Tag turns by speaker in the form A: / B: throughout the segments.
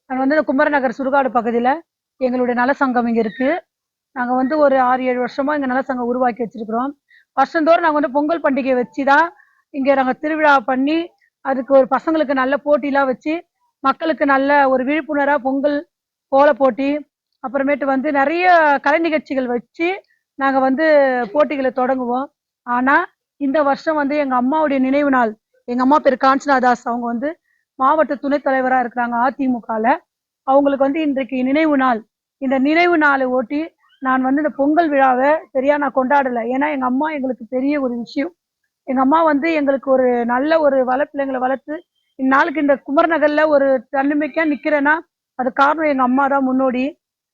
A: நாங்க வந்து இந்த குமரநகர் சுடுகாடு பகுதியில எங்களுடைய நல சங்கம் இங்க இருக்கு. நாங்க வந்து ஒரு 6, 7 வருஷமா இங்க நல சங்கம் உருவாக்கி வச்சிருக்கிறோம். வருஷந்தோறும் நாங்க வந்து பொங்கல் பண்டிகை வச்சு தான் இங்க நாங்க திருவிழா பண்ணி, அதுக்கு ஒரு பசங்களுக்கு நல்ல போட்டிலாம் வச்சு, மக்களுக்கு நல்ல ஒரு விழிப்புணர்வா பொங்கல் கோல போட்டி, அப்புறமேட்டு வந்து நெறைய கலை நிகழ்ச்சிகள் வச்சு, நாங்க வந்து போட்டிகள தொடங்குவோம். ஆனா, இந்த வருஷம் வந்து எங்க அம்மாவுடைய நினைவு நாள். எங்க அம்மா பேரு காஞ்சனா தாஸ். அவங்க வந்து மாவட்ட துணைத் தலைவரா இருக்கிறாங்க அதிமுகல. அவங்களுக்கு வந்து இன்றைக்கு நினைவு நாள். இந்த நினைவு நாளை ஒட்டி, நான் வந்து இந்த பொங்கல் விழாவ சரியா நான் கொண்டாடல. ஏன்னா, எங்க அம்மா எங்களுக்கு பெரிய ஒரு விஷயம். எங்க அம்மா வந்து எங்களுக்கு ஒரு நல்ல ஒரு வளர்ப்பிள்ளைங்கள வளர்த்து, இந்நாளுக்கு இந்த குமரநகர்ல ஒரு தன்னம்பிக்கையா நிக்கிறேன்னா, அது காரணம் எங்க அம்மா தான் முன்னோடி.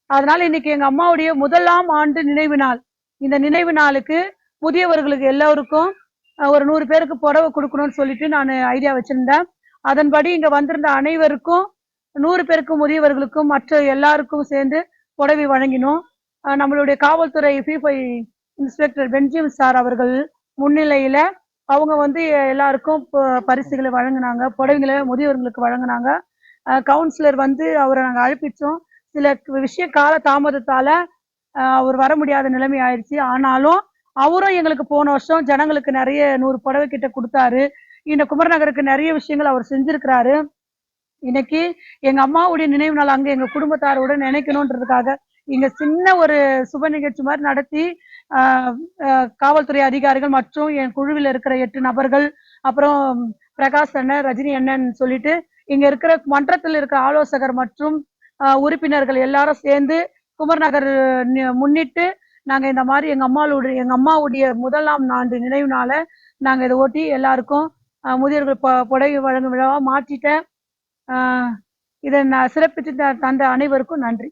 A: அதனால இன்னைக்கு எங்க அம்மாவுடைய முதலாம் ஆண்டு நினைவு நாள். இந்த நினைவு நாளுக்கு முதியவர்களுக்கு எல்லோருக்கும் ஒரு 100 பேருக்கு புடவை குடுக்கணும்னு சொல்லிட்டு நானு ஐடியா வச்சிருந்தேன். அதன்படி இங்க வந்திருந்த அனைவருக்கும் 100 பேருக்கும் முதியவர்களுக்கும் மற்ற எல்லாருக்கும் சேர்ந்து புடவை வழங்கினோம். நம்மளுடைய காவல்துறை பி5 இன்ஸ்பெக்டர் பென்ஜிம் சார் அவர்கள் முன்னிலையில அவங்க வந்து எல்லாருக்கும் பரிசுகளை வழங்குனாங்க. புடவைகளை முதியவர்களுக்கு வழங்குனாங்க. கவுன்சிலர் வந்து அவரை நாங்க அழைப்பிச்சோம். சில விஷய கால தாமதத்தால அவர் வர முடியாத நிலைமை ஆயிடுச்சு. ஆனாலும் அவரும் எங்களுக்கு போன வருஷம் ஜனங்களுக்கு நிறைய 100 புடவை கிட்ட கொடுத்தாரு. இந்த குமரநகருக்கு நிறைய விஷயங்கள் அவர் செஞ்சிருக்கிறாரு. இன்னைக்கு எங்க அம்மாவுடைய நினைவு நாள் அங்க எங்க குடும்பத்தாரோட நினைக்கணும்ன்றதுக்காக இங்க சின்ன ஒரு சுப நிகழ்ச்சி மாதிரி நடத்தி காவல்துறை அதிகாரிகள் மற்றும் என் குழுவில் இருக்கிற 8 நபர்கள், அப்புறம் பிரகாஷ் அண்ணன், ரஜினி அண்ணன் சொல்லிட்டு இங்க இருக்கிற மன்றத்தில் இருக்கிற ஆலோசகர் மற்றும் உறுப்பினர்கள் எல்லாரும் சேர்ந்து குமரநகர் முன்னிட்டு நாங்க இந்த மாதிரி எங்க அம்மாவுடைய முதலாம் ஆண்டு நினைவு நாள நாங்க இதை ஒட்டி எல்லாருக்கும் முதியோர்கள் புடவை வழங்கும் விழாவா மாற்றிட்டேன். இதை நான் சிறப்பித்து தந்த அனைவருக்கும் நன்றி.